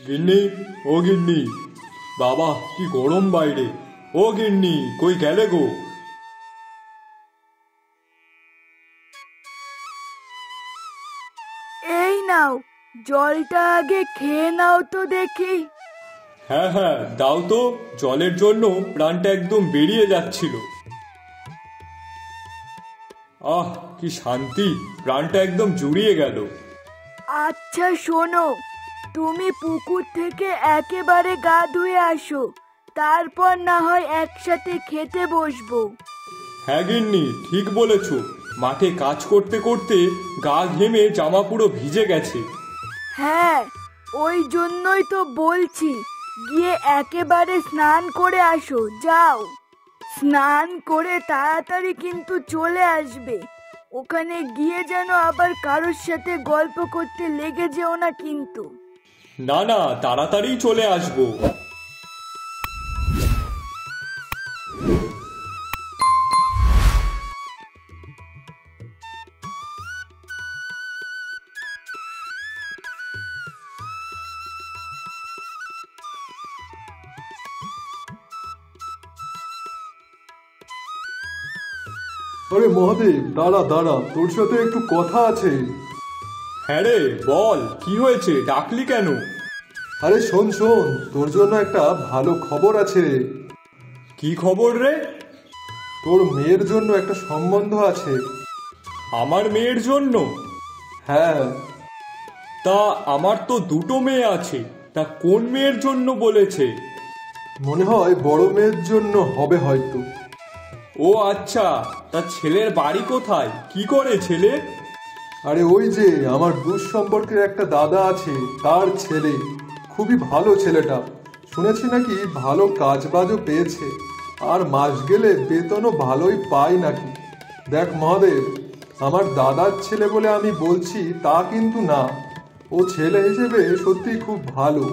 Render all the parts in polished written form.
গিন্নি, ও গিন্নি, বাবা কি গরম বাইরে। ও গিন্নি, কই গেলে গো? এই নাও, জলটা আগে খেয়ে নাও তো দেখি। হ্যাঁ হ্যাঁ, দাও তো। জলের জন্য প্রাণটা একদম বেরিয়ে যাচ্ছিল। আহ, কি শান্তি, প্রাণটা একদম জুড়িয়ে গেল। আচ্ছা শোনো, তুমি পুকুর থেকে একেবারে গা ধুয়ে আসো, তারপর না হয় একসাথে খেতে বসবো। হ্যাঁ গিন্নি, ঠিক বলেছ। মাঠে কাজ করতে করতে গা ঘেমে জামা পুরো ভিজে গেছে। হ্যাঁ, ওই জন্যই তো বলছি, গিয়ে একেবারে স্নান করে আসো, যাও। স্নান করে তাড়াতাড়ি কিন্তু চলে আসবে। ওখানে গিয়ে যেন আবার কারোর সাথে গল্প করতে লেগে যেও না কিন্তু। না না, তাড়াতাড়ি চলে আসবো। আরে মহাদেব, দাঁড়া দাঁড়া, তোর সাথে একটু কথা আছে। হ্যাঁ রে, বল, কি হয়েছে, ডাকলি কেন? আরে শোন শোন, তোর জন্য একটা ভালো খবর আছে রে। কি খবর রে? তোর মেয়ের জন্য একটা সম্বন্ধ আছে। আমার মেয়ের জন্য? হ্যাঁ। তা আমার তো দুটো মেয়ে আছে, তা কোন মেয়ের জন্য বলেছে? মনে হয় বড় মেয়ের জন্য হবে হয়তো। ও আচ্ছা, তা ছেলের বাড়ি কোথায়, কি করে ছেলে? আরে ওই যে আমার দূর সম্পর্কের একটা দাদা আছে, তার ছেলে। খুবই ভালো ছেলেটা, শুনেছি নাকি ভালো কাজ বাজও পেয়েছে, আর মাস গেলে বেতনও ভালোই পায় নাকি। দেখ মহাদেব, আমার দাদার ছেলে বলে আমি বলছি তা কিন্তু না। ও ছেলে হিসেবে সত্যি খুব ভালো,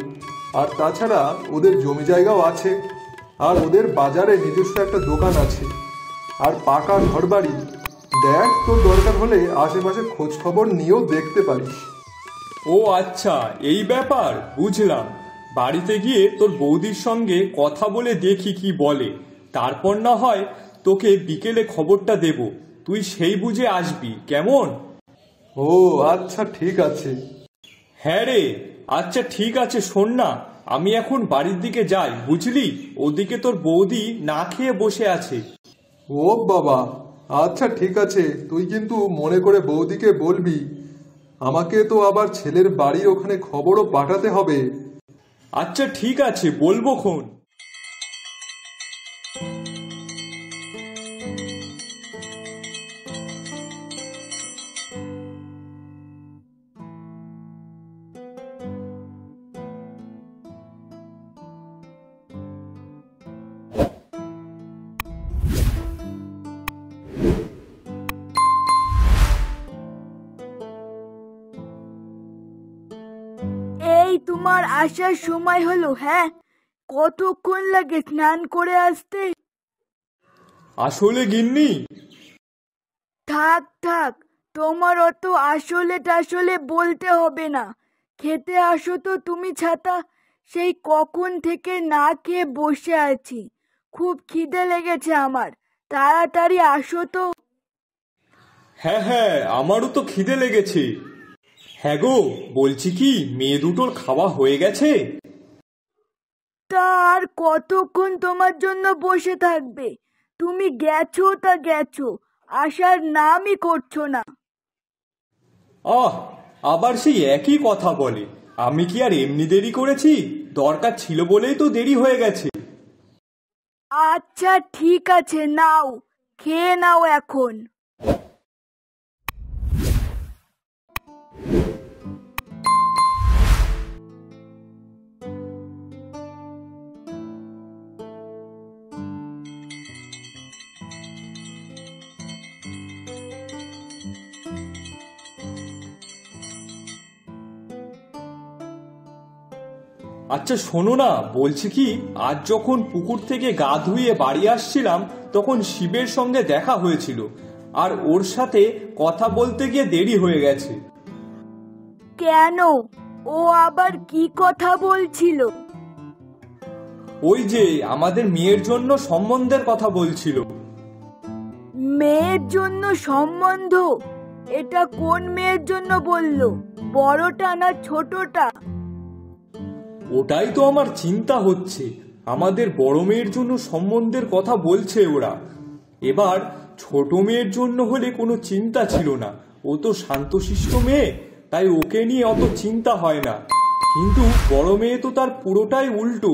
আর তাছাড়া ওদের জমি জায়গাও আছে, আর ওদের বাজারে নিজস্ব একটা দোকান আছে, আর পাকা ঘরবাড়ি। দেখ, তোর দরকার হলে আশেপাশে খোঁজ খবর নিয়েও দেখতে পারিস। ও আচ্ছা, এই ব্যাপার, বুঝলাম। বাড়িতে গিয়ে তোর বৌদির সঙ্গে কথা বলে দেখি কি বলে, তারপর না হয় তোকে বিকেলে খবরটা দেব, তুই সেই বুঝে আসবি, কেমন? ও আচ্ছা, ঠিক আছে। হ্যাঁ রে, আচ্ছা ঠিক আছে। শোন না, আমি এখন বাড়ির দিকে যাই, বুঝলি? ওদিকে তোর বৌদি না খেয়ে বসে আছে। ও বাবা, আচ্ছা ঠিক আছে, তুই কিন্তু মনে করে বৌদিকে বলবি। আমাকে তো আবার ছেলের বাড়ির ওখানে খবরও পাঠাতে হবে। আচ্ছা ঠিক আছে, বলবো খন। এই তোমার আসার সময় হলো? হ্যাঁ, কতক্ষণ লাগে স্নান করে আসতে? আসলে গিন্নি, থাক থাক, তোমার অত আসলে টাসলে বলতে হবে না। খেতে আসো তো তুমি, ছাতা। সেই কখন থেকে না খেয়ে বসে আছি, খুব খিদে লেগেছে আমার। তাড়াতাড়ি আসো তো। হ্যাঁ হ্যাঁ, আমারও তো খিদে লেগেছে। হ্যাঁ গো, বলছি কি, মেয়ে দুটোর খাওয়া হয়ে গেছে? তা আর কতক্ষণ তোমার জন্য বসে থাকবে? তুমি গেছো তা গেছো, আসার নামই করছো না। আহ, আবার সেই একই কথা বলে। আমি কি আর এমনি দেরি করেছি? দরকার ছিল বলেই তো দেরি হয়ে গেছে। আচ্ছা ঠিক আছে, নাও, খেয়ে নাও এখন। আচ্ছা শোনো না, বলছি কি, আজ যখন পুকুর থেকে গা ধুয়ে বাড়ি আসছিলাম, তখন শিবের সঙ্গে দেখা হয়েছিল, আর ওর সাথে কথা বলতে গিয়ে দেরি হয়ে গেছে। কেন? ও আবার কি কথা বলছিল? ওই যে আমাদের মেয়ের জন্য সম্বন্ধের কথা বলছিল। মেয়ের জন্য সম্বন্ধ? এটা কোন মেয়ের জন্য বললো, বড়টা না ছোটটা? ওটাই তো আমার চিন্তা হচ্ছে। আমাদের বড় মেয়ের জন্য সম্বন্ধের কথা বলছে ওরা। এবার ছোট মেয়ের জন্য হলে কোনো চিন্তা ছিল না, ও তো শান্তশিষ্ট মেয়ে, তাই ওকে নিয়ে অত চিন্তা হয় না। কিন্তু বড় মেয়ে তো তার পুরোটাই উল্টো।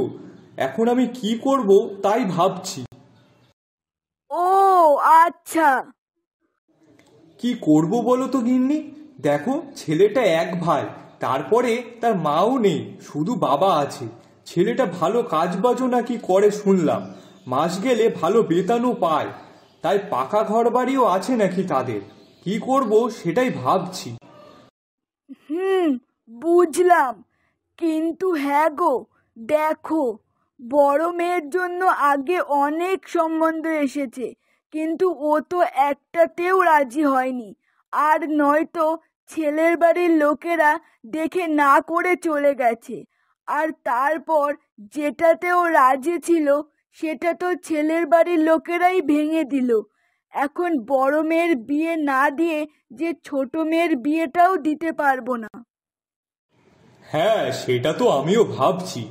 এখন আমি কি করব তাই ভাবছি। ও আচ্ছা। কি করব বলো তো গিন্নি? দেখো, ছেলেটা এক ভাই, তারপরে তার মাও নেই, শুধু বাবা আছে। ছেলেটা ভালো কাজবাজও নাকি করে শুনলাম, মাস গেলে ভালো বেতনও পায়। তাই পাকা ঘর বাড়িও আছে নাকি তাদের। কি করব সেটাই ভাবছি। বুঝলাম। কিন্তু হ্যাঁ গো, দেখো, বড় মেয়ের জন্য আগে অনেক সম্বন্ধ এসেছে, কিন্তু ও তো একটাতেও রাজি হয়নি। আর নয়তো ছেলের বাড়ির লোকেরা দেখে না করে চলে গেছে। আর তারপর যেটাতেও রাজি ছিল সেটা তো ছেলের বাড়ির লোকেরাই ভেঙে দিল। এখন বড় মেয়ের বিয়ে না দিয়ে যে ছোট মেয়ের বিয়েটাও দিতে পারবো না। হ্যাঁ, সেটা তো আমিও ভাবছি।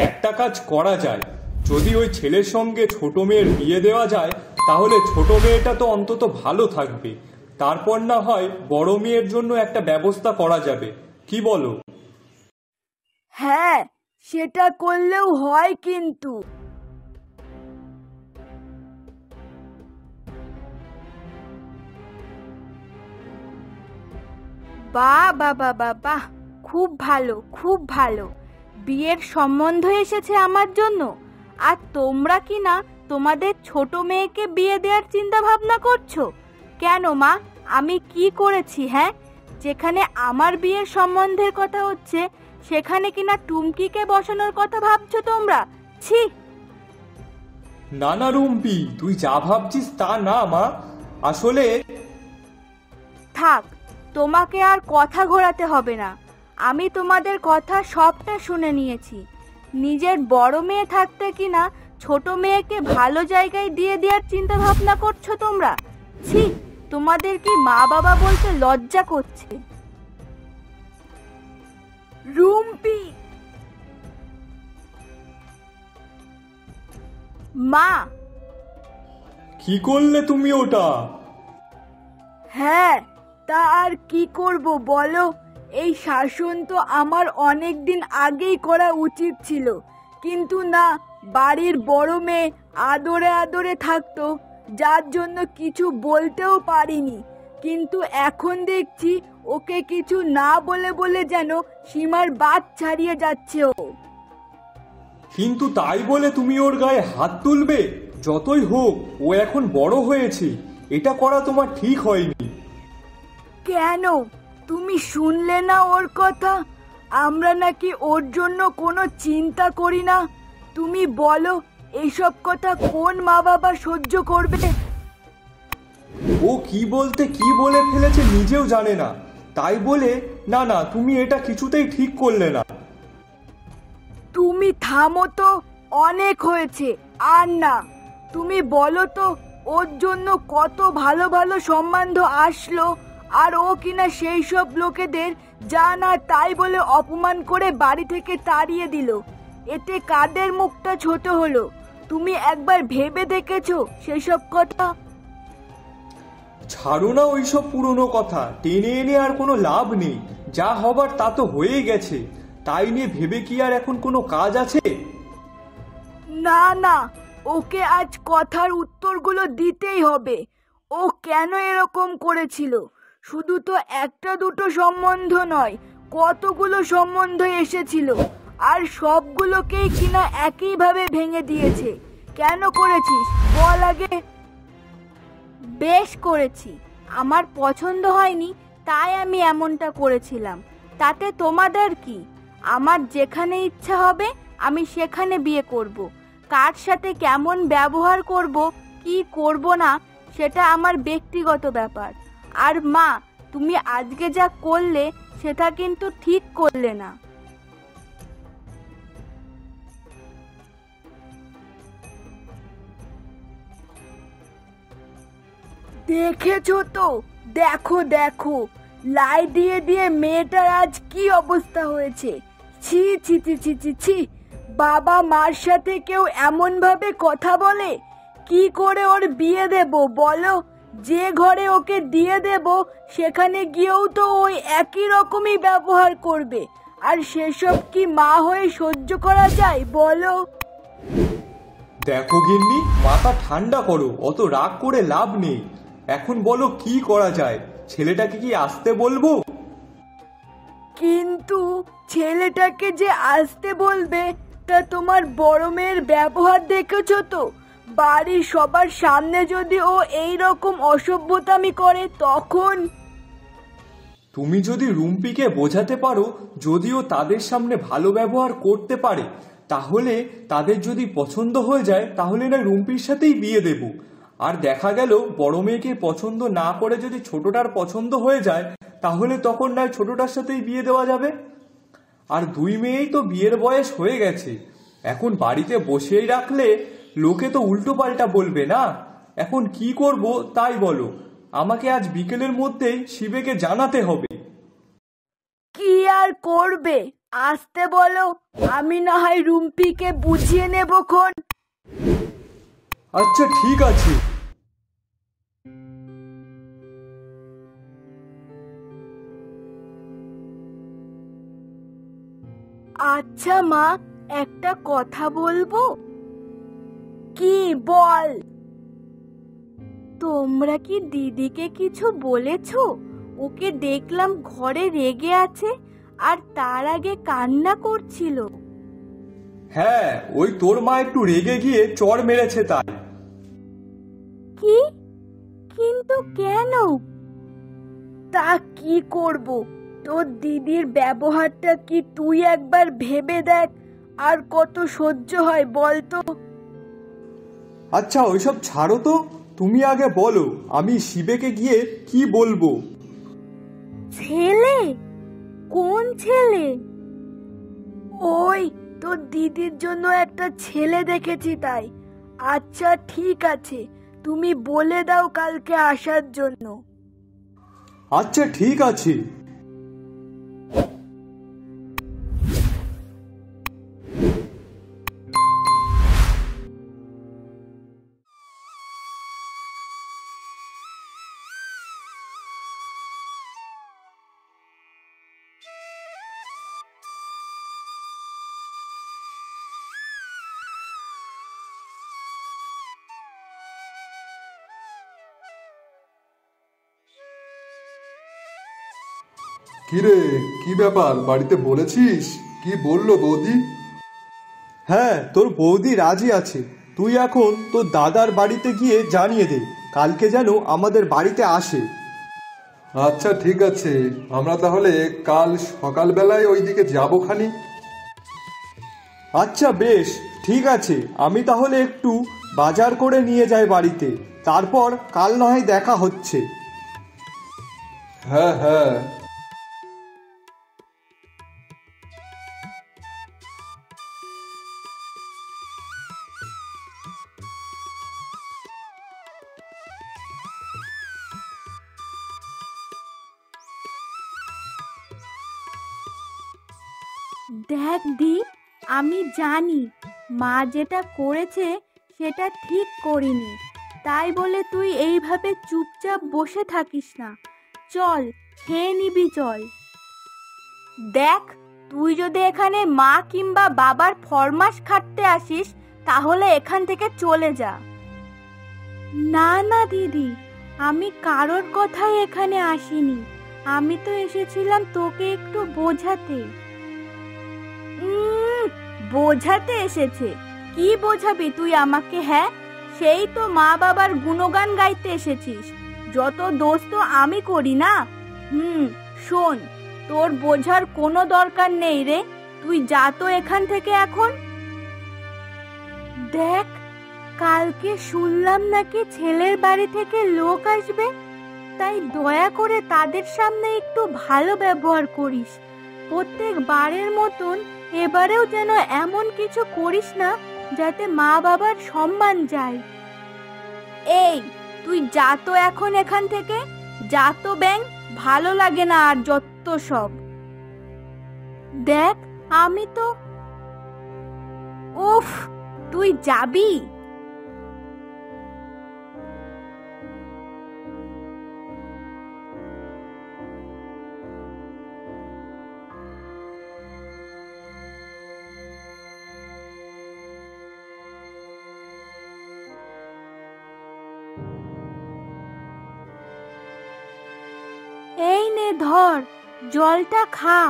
একটা কাজ করা যায়, যদি ওই ছেলের সঙ্গে ছোট মেয়ের বিয়ে দেওয়া যায় তাহলে ছোট মেয়েটা তো অন্তত ভালো থাকবে। তারপর না হয় বড় মেয়ের জন্য একটা ব্যবস্থা করা যাবে। কি বলো? হ্যাঁ, সেটা করলেও হয়। কিন্তু বাহ বাহ বাহ বাহ বাহ, খুব ভালো, খুব ভালো। বিয়ের সম্বন্ধ এসেছে আমার জন্য, আর তোমরা কি না তোমাদের ছোট মেয়েকে বিয়ে দেওয়ার চিন্তা ভাবনা করছো? কেন মা, আমি কি করেছি? হ্যাঁ, যেখানে আমার বিয়ের সম্বন্ধের কথা হচ্ছে সেখানে কিনা টুমকিকে বসানোর কথা ভাবছো তোমরা? ছি! না না রুম্পি, তুই যা ভাবছিস তা না মা। আসলে থাক, তোমাকে আর কথা ঘোরাতে হবে না। আমি তোমাদের কথা সবটা শুনে নিয়েছি। নিজের বড় মেয়ে থাকতে কিনা ছোট মেয়েকে ভালো জায়গায় দিয়ে দেওয়ার চিন্তা ভাবনা করছো তোমরা? ছি! তোমাদের কি মা বাবা বলতে লজ্জা করছে? রুম্পি, মা! কি করলে তুমি ওটা? হ্যাঁ, তা আর কি করব বলো? এই শাসন তো আমার অনেক দিন আগেই করা উচিত ছিল, কিন্তু না, বাড়ির বড় মেয়ে আদরে আদরে থাকতো, যার জন্য কিছু বলতেও পারিনি। কিন্তু এখন দেখছি ওকে কিছু না বলে বলে যেন সীমার বাদ ছাড়িয়ে যাচ্ছে ও। কিন্তু তাই বলে তুমি ওর গায়ে হাত তুলবে? যতই হোক ও এখন বড় হয়েছে, এটা করা তোমার ঠিক হয়নি। কেন, তুমি শুনলে না ওর কথা? আমরা নাকি ওর জন্য কোনো চিন্তা করি না? তুমি বলো, এইসব কথা কোন মা বাবা সহ্য করবে? ও কি বলতে কি বলে ফেলেছে নিজেও জানে না, তাই বলে না না, তুমি এটা কিছুতেই ঠিক করলে না। তুমি থামো তো, অনেক হয়েছে। আর না, তুমি বলো তো, ওর জন্য কত ভালো ভালো সম্বন্ধ আসলো, আর ও কিনা সেই সব লোকেদের যা না তাই বলে অপমান করে বাড়ি থেকে তাড়িয়ে দিল। এতে কাদের মুখটা ছোট হলো? তুমি একবার ভেবে দেখেছো সেসব কথা? ছাড়ো না ওইসব পুরনো কথা, টেনে এনে আর কোনো লাভ নেই। যা হবার তা তো হয়েই গেছে, তাই নিয়ে ভেবে কি আর এখন কোনো কাজ আছে? না না, ওকে আজ কথার উত্তরগুলো দিতেই হবে। ও কেন এরকম করেছিল? শুধু তো একটা দুটো সম্বন্ধ নয়, কতগুলো সম্বন্ধ এসেছিল, আর সবগুলোকেই কিনা একইভাবে ভেঙে দিয়েছে। কেন করেছিস বল আগে। বেশ করেছি, আমার পছন্দ হয়নি তাই আমি এমনটা করেছিলাম। তাতে তোমাদের কি? আমার যেখানে ইচ্ছা হবে আমি সেখানে বিয়ে করব। কার সাথে কেমন ব্যবহার করব, কি করব না, সেটা আমার ব্যক্তিগত ব্যাপার। আর মা, তুমি আজকে যা করলে সেটা কিন্তু ঠিক করলে না। দেখেছো তো, দেখো দেখো, লাই দিয়ে দিয়ে মেয়েটার আজ কি অবস্থা হয়েছে। ছি ছি ছি ছি ছি ছি, বাবা মার সাথে কেউ এমন ভাবে কথা বলে? কি করে ওর বিয়ে দেব বলো? যে ঘরে ওকে দিয়ে দেব সেখানে গিয়েও তো ওই একই রকমই ব্যবহার করবে, আর সেসব কি মা হয়ে সহ্য করা যায় বলো? দেখো গিন্নি, মাথা ঠান্ডা করো, অত রাগ করে লাভ নেই। এখন বলো কি করা যায়? ছেলেটাকে কি আসতে বলবো? কিন্তু ছেলেটাকে যে আসতে বলবে, তা তোমার বড় মেয়ের ব্যবহার দেখেছো তো? বাড়ির সবার সামনে যদি ও এই রকম অসভ্যতামি করে তখন? তুমি যদি রুম্পিকে বোঝাতে পারো, যদিও তাদের সামনে ভালো ব্যবহার করতে পারে, তাহলে তাদের যদি পছন্দ হয়ে যায় তাহলে না রুম্পির সাথেই বিয়ে দেব। আর দেখা গেল বড় মেয়েকে পছন্দ না করে যদি ছোটটার পছন্দ হয়ে যায়, তাহলে তখন না ছোটটার সাথেই বিয়ে দেওয়া যাবে। আর দুই মেয়েই তো বিয়ের বয়স হয়ে গেছে, এখন বাড়িতে বসেই রাখলে লোকে তো উল্টো পাল্টা বলবে না। এখন কি করব তাই বলো। আমাকে আজ বিকেলের মধ্যেই শিবেকে জানাতে হবে। কি আর করবে, আসতে বলো, আমি না হয় রুম্পিকে বুঝিয়ে নেব খন। আচ্ছা ঠিক আছে। আচ্ছা মা, একটা কথা বলবো। কি বল? তোমরা কি দিদিকে কিছু বলেছো? ওকে দেখলাম ঘরে রেগে আছে, আর তার আগে কান্না করছিল। হ্যাঁ, ওই তোর মা একটু রেগে গিয়ে চড় মেরেছে তাই। কি? কিন্তু কেন? তা কি করব, তোর দিদির ব্যবহারটা কি তুই একবার ভেবে দেখ, আর কত সহ্য হয় বলতো? আচ্ছা ওইসব ছাড়ো তো, তুমি আগে বলো আমি শিবেকে গিয়ে কি বলবো। ছেলে? কোন ছেলে? ওই তোর দিদির জন্য একটা ছেলে দেখেছি তাই। আচ্ছা ঠিক আছে, তুমি বলে দাও কালকে আসার জন্য। আচ্ছা ঠিক আছে। কিরে, কি ব্যাপার, বাড়িতে বলেছিস? কি বললো বৌদি? হ্যাঁ, তোর বৌদি রাজি আছে। তুই এখন তোর দাদার বাড়িতে গিয়ে জানিয়ে দে কালকে যেন আমাদের বাড়িতে আসে। আচ্ছা ঠিক আছে, আমরা তাহলে কাল সকালবেলায় ওইদিকে যাবো খানি। আচ্ছা বেশ, ঠিক আছে। আমি তাহলে একটু বাজার করে নিয়ে যাই বাড়িতে, তারপর কাল না হয় দেখা হচ্ছে। হ্যাঁ হ্যাঁ। দেখ দি, আমি জানি মা যেটা করেছে সেটা ঠিক করিনি, তাই বলে তুই এইভাবে চুপচাপ বসে থাকিস না। চল খেয়ে নিবি, চল। দেখ, তুই যদি এখানে মা কিংবা বাবার ফরমাস খাটতে আসিস তাহলে এখান থেকে চলে যা। না না দিদি, আমি কারোর কথাই এখানে আসিনি। আমি তো এসেছিলাম তোকে একটু বোঝাতে। বোঝাতে এসেছে? কি বোঝাবি তুই আমাকে? হ্যাঁ, সেই তো মা বাবার গুণগান গাইতে এসেছিস। যত দোষ তো আমি করি না। শোন, তোর বোঝার কোনো দরকার নেই রে, তুই যা তো এখান থেকে এখন। দেখ, কালকে শুনলাম নাকি ছেলের বাড়ি থেকে লোক আসবে, তাই দয়া করে তাদের সামনে একটু ভালো ব্যবহার করিস। প্রত্যেক বারের মতন এবারেও যেন এমন কিছু করিস না যাতে মা বাবার সম্মান যায়। এই, তুই যা তো এখন এখান থেকে, যা তো ব্যাং, ভালো লাগে না আর যত সব। দেখ আমি তো, উফ, তুই যাবি? এই নে ধর, জলটা খা।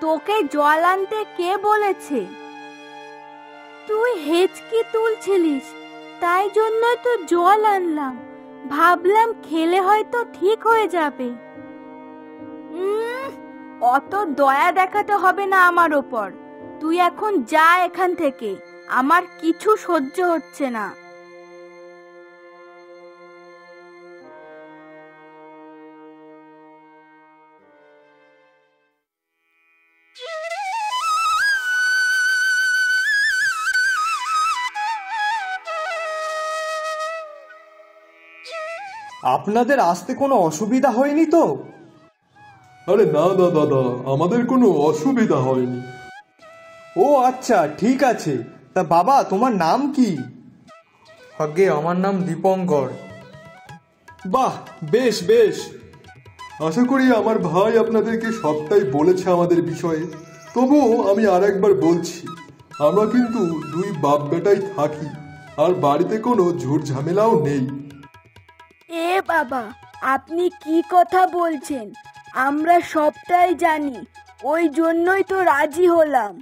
তোকে জল আনতে কে বলেছে? তুই হেঁচকি তুলছিলিস, তাই জন্যই তো জল আনলাম। ভাবলাম খেলে হয়তো ঠিক হয়ে যাবে। অত দয়া দেখাতে হবে না আমার ওপর। তুই এখন যা এখান থেকে, আমার কিছু সহ্য হচ্ছে না। আপনাদের আসতে কোনো অসুবিধা হয়নি তো? আরে না দাদা, আমাদের কোনো অসুবিধা হয়নি। ও আচ্ছা, ঠিক আছে। তা বাবা, তোমার নাম কি? আগে আমার নাম দীপঙ্কর। বাহ, বেশ বেশ। আশা করি আমার ভাই আপনাদেরকে সবটাই বলেছে আমাদের বিষয়ে। তবুও আমি আরেকবার বলছি, আমরা কিন্তু দুই বাপ বেটাই থাকি, আর বাড়িতে কোনো ঝুট ঝামেলাও নেই। এ বাবা, আপনি কি কথা বলছেন? আমরা সবটাই জানি, ওই জন্যই তো রাজি হলাম।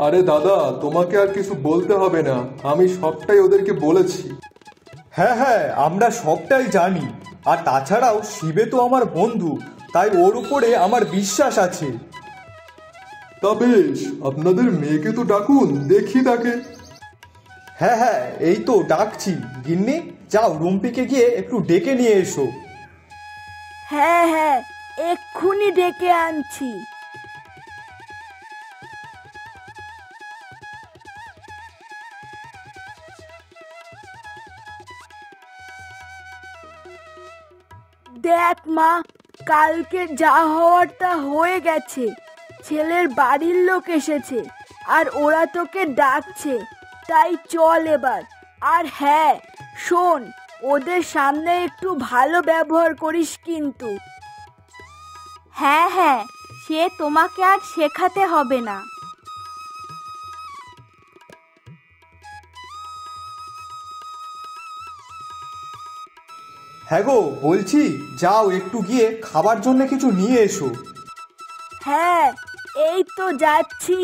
আরে দাদা, তোমাকে আর কিছু বলতে হবে না, আমি সবটাই ওদেরকে বলেছি। হ্যাঁ হ্যাঁ, আমরা সবটাই জানি। আর তাছাড়াও শিবে তো আমার বন্ধু, তাই ওর উপরে আমার বিশ্বাস আছে। তা বেশ, আপনাদের মেয়েকে তো ডাকুন, দেখি তাকে। হ্যাঁ হ্যাঁ, এই তো ডাকছি। গিন্নি, যাও রুম্পিকে গিয়ে একটু ডেকে নিয়ে এসো। হ্যাঁ হ্যাঁ, এক্ষুনি ডেকে আনছি। দেখ মা, কালকে যা হওয়ারটা হয়ে গেছে। ছেলের বাড়ির লোক এসেছে, আর ওরা তোকে ডাকছে, তাই চল এবার। আর হ্যাঁ শোন, ওদের সামনে একটু ভালো ব্যবহার করিস কিন্তু। হ্যাঁ হ্যাঁ, সে তোমাকে আর শেখাতে হবে না। হ্যাঁ গো, বলছি যাও একটু গিয়ে খাবার জন্য কিছু নিয়ে এসো। হ্যাঁ, এই তো যাচ্ছি।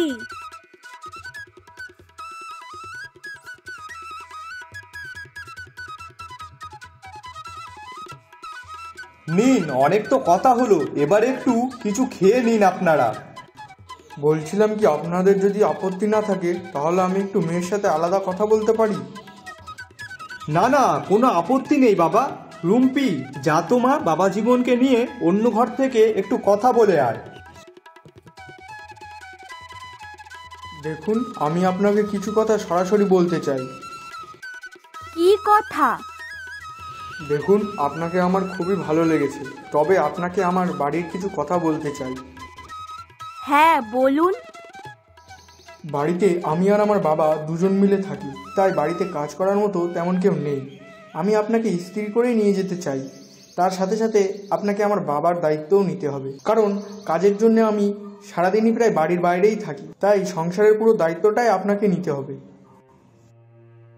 নিন, অনেক তো কথা হলো, এবার একটু কিছু খেয়ে নিন আপনারা। বলছিলাম কি, আপনাদের যদি আপত্তি না থাকে তাহলে আমি একটু মেয়ের সাথে আলাদা কথা বলতে পারি? না না, কোনো আপত্তি নেই বাবা। রুম্পি, যা তো মা বাবা জীবনকে নিয়ে অন্য ঘর থেকে একটু কথা বলে আয়। দেখুন, আমি আপনাকে কিছু কথা সরাসরি বলতে চাই। কি কথা? দেখুন, আপনাকে আমার খুবই ভালো লেগেছে, তবে আপনাকে আমার বাড়ির কিছু কথা বলতে চাই। হ্যাঁ বলুন। বাড়িতে আমি আর আমার বাবা দুজন মিলে থাকি, তাই বাড়িতে কাজ করার মতো তেমন কেউ নেই। আমি আপনাকে স্ত্রী করেই নিয়ে যেতে চাই। তার সাথে সাথে আপনাকে আমার বাবার দায়িত্বও নিতে হবে, কারণ কাজের জন্য আমি সারাদিনই প্রায় বাড়ির বাইরেই থাকি, তাই সংসারের পুরো দায়িত্বটাই আপনাকে নিতে হবে।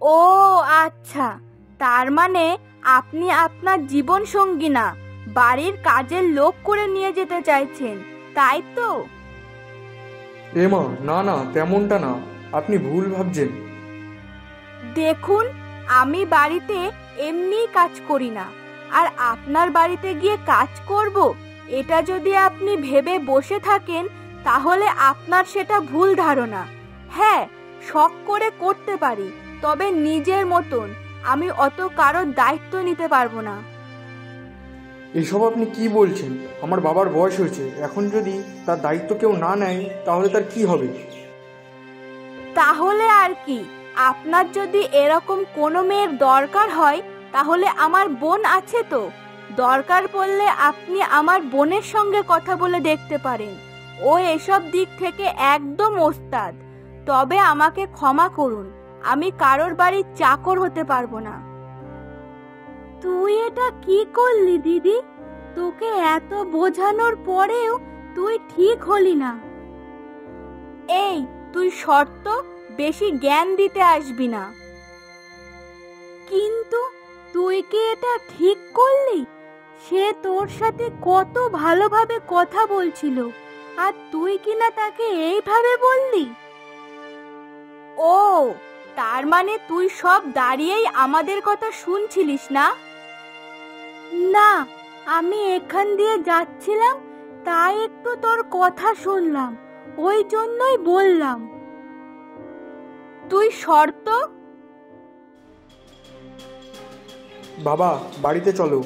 ও আচ্ছা, তার মানে আপনি আপনার জীবন সঙ্গী না, বাড়ির কাজের লোক করে নিয়ে যেতে চাইছেন, তাই তো? এমা, না না, তেমনটা না, আপনি ভুল ভাবছেন। দেখুন, আমি বাড়িতে এমনিই কাজ করি না, আর আপনার বাড়িতে গিয়ে কাজ করব, এটা যদি আপনি ভেবে বসে থাকেন তাহলে আপনার সেটা ভুল ধারণা। হ্যাঁ, শখ করে করতে পারি, তবে নিজের মতন। আমি অত কারোর দায়িত্ব নিতে পারবো না। এসব আপনি কি বলছেন? আমার বাবার বয়স হয়েছে, এখন যদি তার দায়িত্ব কেউ না নেয় তাহলে তার কি হবে? তাহলে আর কি, আপনার যদি এরকম কোনো মেয়ের দরকার হয় তাহলে আমার বোন আছে তো। দরকার পড়লে আপনি আমার বোনের সঙ্গে কথা বলে দেখতে পারেন, ও এসব দিক থেকে একদম ওস্তাদ। তবে আমাকে ক্ষমা করুন, আমি কারোর বাড়ির চাকর হতে পারবো না। তুই এটা কি করলি দিদি? তোকে এত বোঝানোর পরেও তুই ঠিক হলি না। এই তুই শর্ত, বেশি জ্ঞান দিতে আসবি না। কিন্তু তুই কি এটা ঠিক করলি? সে তোর সাথে কত ভালোভাবে কথা বলছিল, আর তুই কিনা তাকে এইভাবে বললি? ও, তার মানে তুই সব দাঁড়িয়েই আমাদের কথা শুনছিলিস না? না, আমি এখান দিয়ে যাচ্ছিলাম, তাই একটু তোর কথা শুনলাম, ওই জন্যই বললাম। তুই শর্ত? বাবা, বাড়িতে চলো।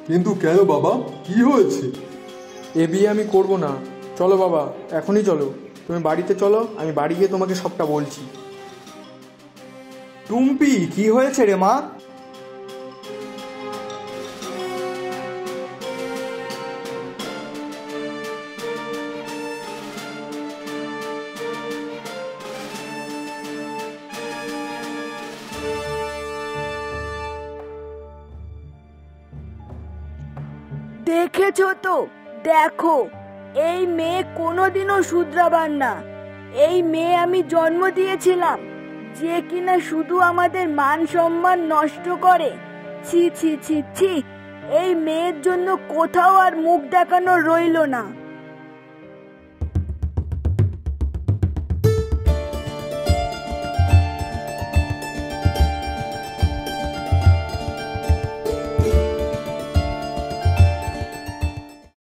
কিন্তু কেন বাবা, কি হয়েছে? এ বিয়ে আমি করব না। চলো বাবা, এখনই চলো। তুমি বাড়িতে চলো, আমি বাড়ি গিয়ে তোমাকে সবটা বলছি। টুম্পি, কি হয়েছে রে মা? দেখেছো তো, দেখো, এই মেয়ে কোনোদিনও শুধরাবার না। এই মেয়ে আমি জন্ম দিয়েছিলাম, যে কিনা শুধু আমাদের মান সম্মান নষ্ট করে। ছি ছি ছি ছি, এই মেয়ের জন্য কোথাও আর মুখ দেখানো রইলো না।